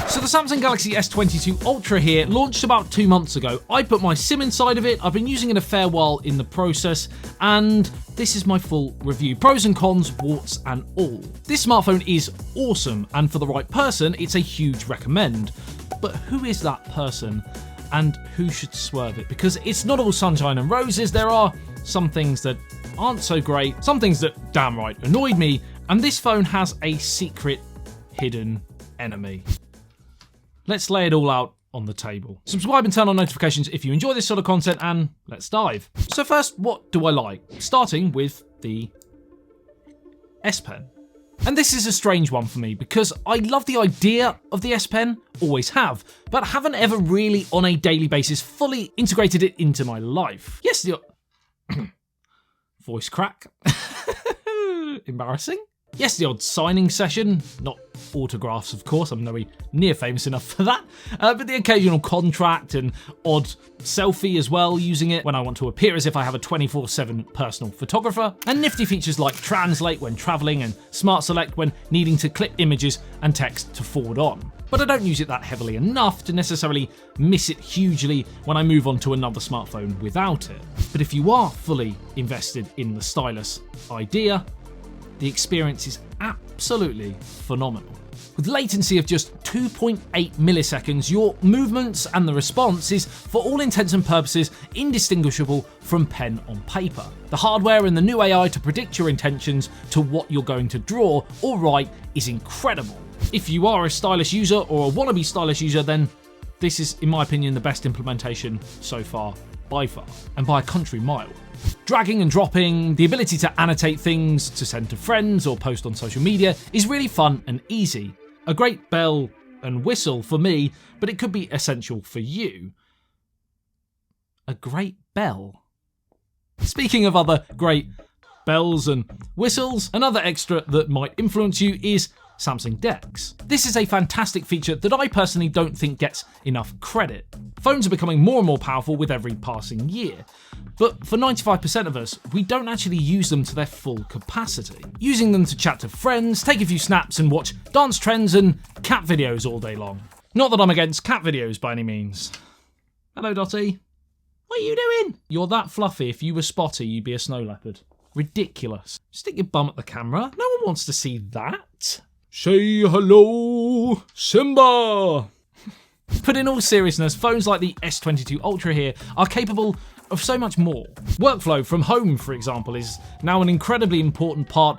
So the Samsung Galaxy S22 Ultra here launched about 2 months ago. I put my SIM inside of it, I've been using it a fair while in the process, and this is my full review. Pros and cons, warts and all. This smartphone is awesome, and for the right person, it's a huge recommend. But who is that person, and who should swerve it? Because it's not all sunshine and roses, there are some things that aren't so great, some things that damn right annoyed me, and this phone has a secret hidden enemy. Let's lay it all out on the table. Subscribe and turn on notifications if you enjoy this sort of content, and let's dive. So first, what do I like? Starting with the S Pen. And this is a strange one for me because I love the idea of the S Pen, always have, but haven't ever really on a daily basis fully integrated it into my life. Yes, the voice crack. Embarrassing. Yes, the odd signing session, not autographs of course, I'm nowhere near famous enough for that, but the occasional contract and odd selfie as well, using it when I want to appear as if I have a 24/7 personal photographer, and nifty features like Translate when travelling and Smart Select when needing to clip images and text to forward on. But I don't use it that heavily enough to necessarily miss it hugely when I move on to another smartphone without it. But if you are fully invested in the stylus idea, the experience is absolutely phenomenal. With latency of just 2.8 milliseconds, your movements and the response is, for all intents and purposes, indistinguishable from pen on paper. The hardware and the new AI to predict your intentions to what you're going to draw or write is incredible. If you are a stylus user or a wannabe stylus user, then this is, in my opinion, the best implementation so far, by far, and by a country mile. Dragging and dropping, the ability to annotate things to send to friends or post on social media is really fun and easy. A great bell and whistle for me, but it could be essential for you. A great bell. Speaking of other great bells and whistles, another extra that might influence you is Samsung DeX. This is a fantastic feature that I personally don't think gets enough credit. Phones are becoming more and more powerful with every passing year, but for 95% of us, we don't actually use them to their full capacity. Using them to chat to friends, take a few snaps and watch dance trends and cat videos all day long. Not that I'm against cat videos by any means. Hello Dottie. What are you doing? You're that fluffy, if you were spotty you'd be a snow leopard. Ridiculous. Stick your bum at the camera, no one wants to see that. Say hello, Simba! But in all seriousness, phones like the S22 Ultra here are capable of so much more. Workflow from home, for example, is now an incredibly important part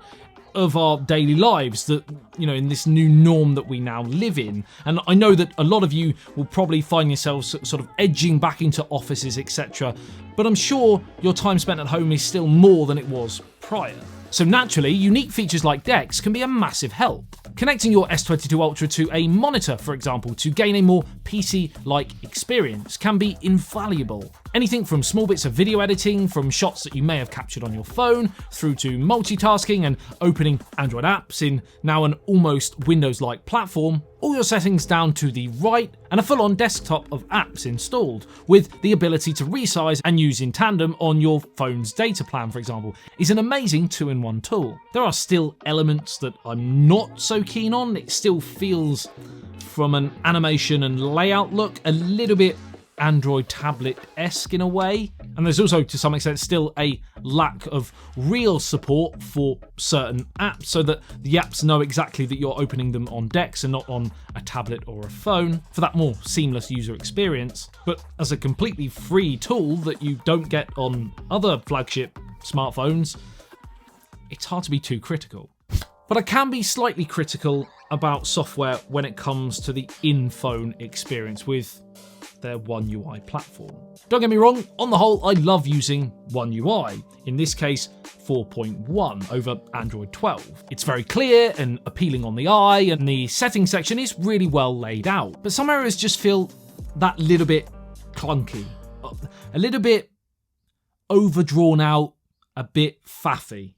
of our daily lives that, in this new norm that we now live in. And I know that a lot of you will probably find yourselves sort of edging back into offices, etc. But I'm sure your time spent at home is still more than it was prior. So naturally, unique features like DeX can be a massive help. Connecting your S22 Ultra to a monitor, for example, to gain a more PC-like experience can be invaluable. Anything from small bits of video editing, from shots that you may have captured on your phone, through to multitasking and opening Android apps in now an almost Windows-like platform, all your settings down to the right, and a full-on desktop of apps installed, with the ability to resize and use in tandem on your phone's data plan, for example, is an amazing two-in-one tool. There are still elements that I'm not so keen on. It still feels, from an animation and layout look, a little bit Android tablet-esque in a way. And there's also, to some extent, still a lack of real support for certain apps, so that the apps know exactly that you're opening them on DeX and not on a tablet or a phone, for that more seamless user experience. But as a completely free tool that you don't get on other flagship smartphones, it's hard to be too critical. But I can be slightly critical about software when it comes to the in-phone experience with their One UI platform. Don't get me wrong, on the whole, I love using One UI, in this case 4.1 over Android 12. It's very clear and appealing on the eye, and the settings section is really well laid out, but some areas just feel that little bit clunky, a little bit overdrawn out, a bit faffy,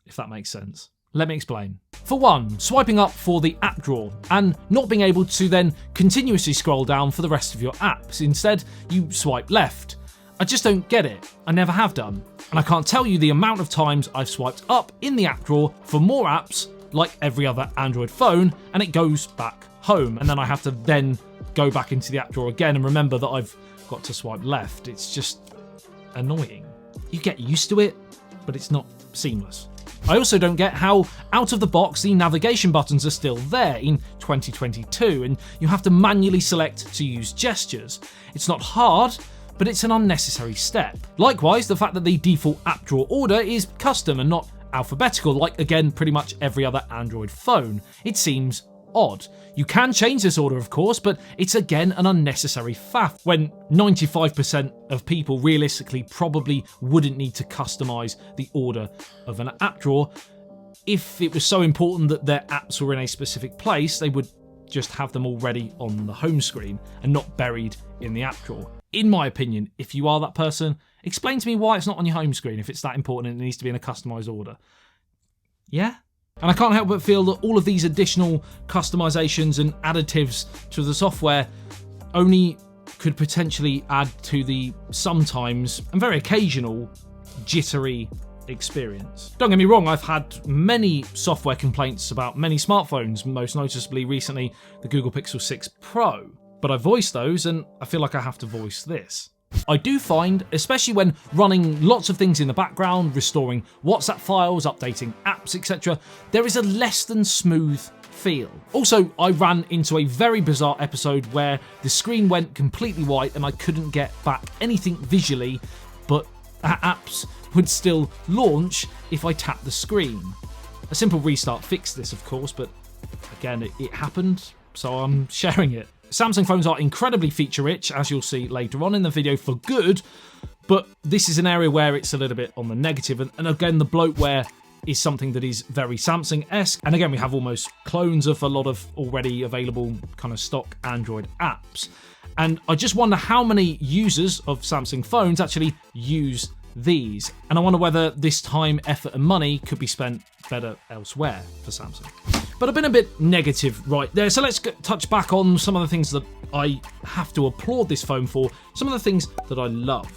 if that makes sense. Let me explain. For one, swiping up for the app drawer and not being able to then continuously scroll down for the rest of your apps. Instead, you swipe left. I just don't get it. I never have done. And I can't tell you the amount of times I've swiped up in the app drawer for more apps, like every other Android phone, and it goes back home, and then I have to then go back into the app drawer again and remember that I've got to swipe left. It's just annoying. You get used to it, but it's not seamless. I also don't get how, out of the box, the navigation buttons are still there in 2022, and you have to manually select to use gestures. It's not hard, but it's an unnecessary step. Likewise, the fact that the default app drawer order is custom and not alphabetical, like, again, pretty much every other Android phone. It seems odd. You can change this order, of course, but it's again an unnecessary faff when 95% of people realistically probably wouldn't need to customize the order of an app drawer. If it was so important that their apps were in a specific place, they would just have them already on the home screen and not buried in the app drawer. In my opinion, if you are that person, explain to me why it's not on your home screen if it's that important and it needs to be in a customized order. Yeah? And I can't help but feel that all of these additional customizations and additives to the software only could potentially add to the sometimes and very occasional jittery experience. Don't get me wrong, I've had many software complaints about many smartphones, most noticeably recently the Google Pixel 6 Pro, but I voiced those and I feel like I have to voice this. I do find, especially when running lots of things in the background, restoring WhatsApp files, updating apps, etc., there is a less than smooth feel. Also, I ran into a very bizarre episode where the screen went completely white and I couldn't get back anything visually, but apps would still launch if I tapped the screen. A simple restart fixed this, of course, but again, it happened, so I'm sharing it. Samsung phones are incredibly feature-rich, as you'll see later on in the video, for good, but this is an area where it's a little bit on the negative, and again, the bloatware is something that is very Samsung-esque, and again, we have almost clones of a lot of already available kind of stock Android apps, and I just wonder how many users of Samsung phones actually use these, and I wonder whether this time, effort and money could be spent better elsewhere for Samsung. But I've been a bit negative right there, so let's touch back on some of the things that I have to applaud this phone for, some of the things that I love.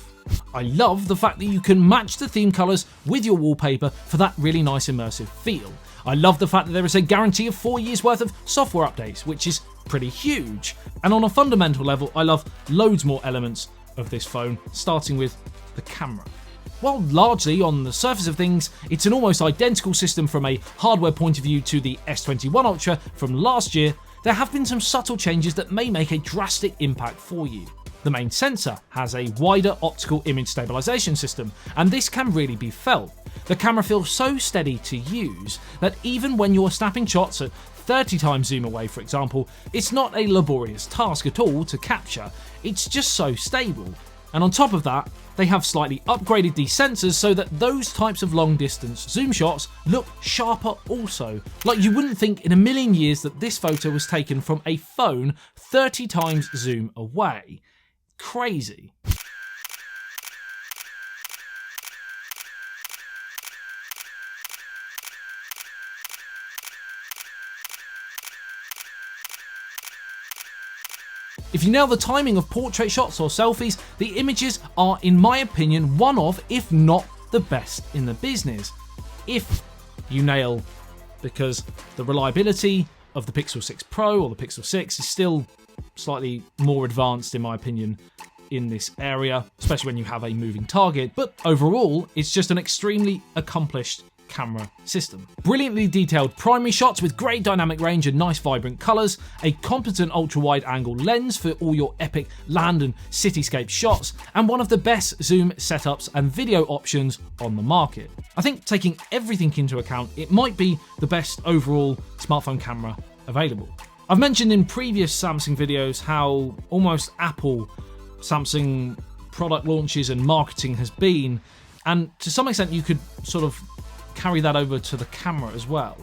I love the fact that you can match the theme colours with your wallpaper for that really nice immersive feel. I love the fact that there is a guarantee of 4 years worth of software updates, which is pretty huge. And on a fundamental level, I love loads more elements of this phone, starting with the camera. While largely on the surface of things, it's an almost identical system from a hardware point of view to the S21 Ultra from last year, there have been some subtle changes that may make a drastic impact for you. The main sensor has a wider optical image stabilization system, and this can really be felt. The camera feels so steady to use that even when you're snapping shots at 30 times zoom away, for example, it's not a laborious task at all to capture, it's just so stable. And on top of that, they have slightly upgraded these sensors so that those types of long distance zoom shots look sharper also. Like you wouldn't think in a million years that this photo was taken from a phone 30 times zoom away. Crazy. If you nail the timing of portrait shots or selfies, the images are, in my opinion, one of, if not the best in the business. If you nail, because the reliability of the Pixel 6 Pro or the Pixel 6 is still slightly more advanced, in my opinion, in this area, especially when you have a moving target, but overall, it's just an extremely accomplished camera system. Brilliantly detailed primary shots with great dynamic range and nice vibrant colours, a competent ultra-wide angle lens for all your epic land and cityscape shots, and one of the best zoom setups and video options on the market. I think taking everything into account, it might be the best overall smartphone camera available. I've mentioned in previous Samsung videos how almost Apple Samsung product launches and marketing has been, and to some extent you could sort of carry that over to the camera as well.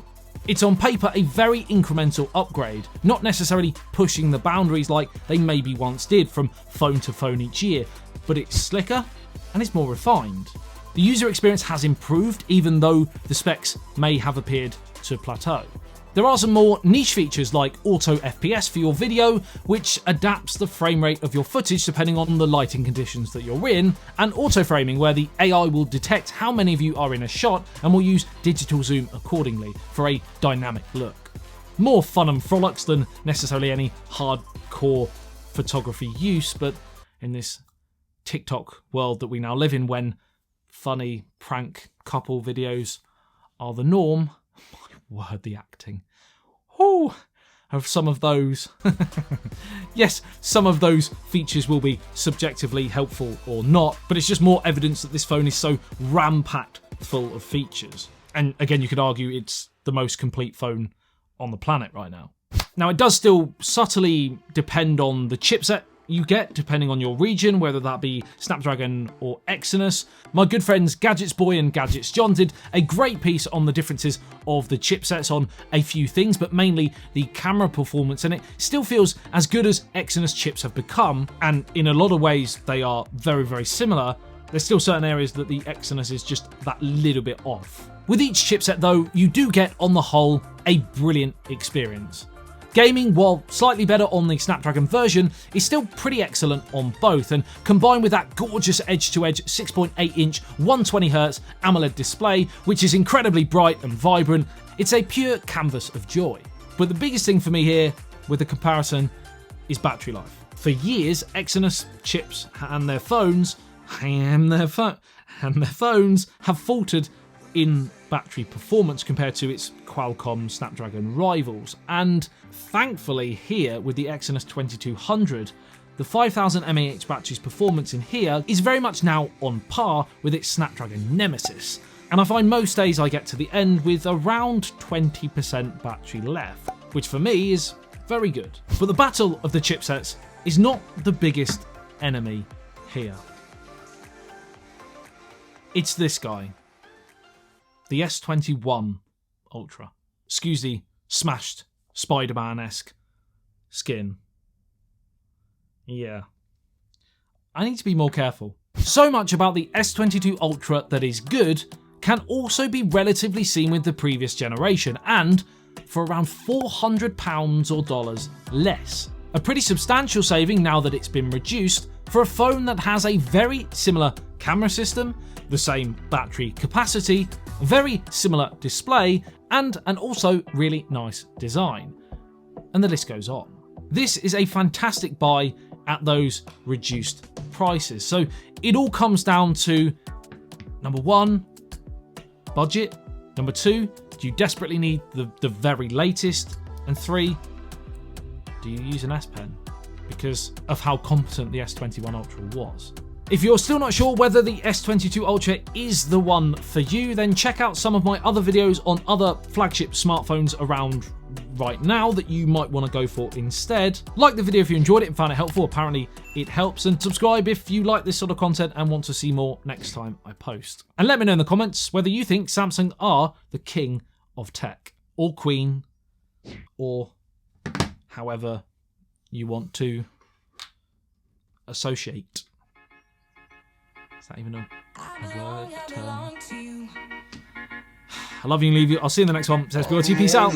It's on paper a very incremental upgrade, not necessarily pushing the boundaries like they maybe once did from phone to phone each year, but it's slicker and it's more refined. The user experience has improved even though the specs may have appeared to plateau. There are some more niche features like auto FPS for your video, which adapts the frame rate of your footage depending on the lighting conditions that you're in, and auto framing where the AI will detect how many of you are in a shot and will use digital zoom accordingly for a dynamic look. more fun and frolics than necessarily any hardcore photography use, but in this TikTok world that we now live in, when funny prank couple videos are the norm, my word, the acting. Ooh, of some of those. Yes, some of those features will be subjectively helpful or not, but it's just more evidence that this phone is so ram-packed full of features. And again, you could argue it's the most complete phone on the planet right now. Now, it does still subtly depend on the chipset you get, depending on your region, whether that be Snapdragon or Exynos. My good friends Gadgets Boy and Gadgets John did a great piece on the differences of the chipsets on a few things, but mainly the camera performance, and it still feels as good as Exynos chips have become, and in a lot of ways they are very, very similar. There's still certain areas that the Exynos is just that little bit off. With each chipset though, you do get, on the whole, a brilliant experience. Gaming, while slightly better on the Snapdragon version, is still pretty excellent on both, and combined with that gorgeous edge-to-edge 6.8-inch 120Hz AMOLED display, which is incredibly bright and vibrant, it's a pure canvas of joy. But the biggest thing for me here with the comparison is battery life. For years, Exynos chips and their phones have faltered in battery performance compared to its Qualcomm Snapdragon rivals, and thankfully here with the Exynos 2200, the 5000 mAh battery's performance in here is very much now on par with its Snapdragon nemesis, and I find most days I get to the end with around 20% battery left, which for me is very good. But the battle of the chipsets is not the biggest enemy here. It's this guy. The S21 Ultra. Excuse the smashed Spider-Man-esque skin. Yeah. I need to be more careful. So much about the S22 Ultra that is good can also be relatively seen with the previous generation, and for around £400 or dollars less. A pretty substantial saving now that it's been reduced for a phone that has a very similar camera system, the same battery capacity, very similar display, and an also really nice design. And the list goes on. This is a fantastic buy at those reduced prices. So it all comes down to, number one, budget. Number two, do you desperately need the very latest? And three, do you use an S Pen? Because of how competent the S21 Ultra was. If you're still not sure whether the S22 Ultra is the one for you, then check out some of my other videos on other flagship smartphones around right now that you might want to go for instead. Like the video if you enjoyed it and found it helpful, apparently it helps, and subscribe if you like this sort of content and want to see more next time I post. And let me know in the comments whether you think Samsung are the king of tech, or queen, or however you want to associate. Is that even a word term? I love you and leave you. I'll see you in the next one. It says, peace out.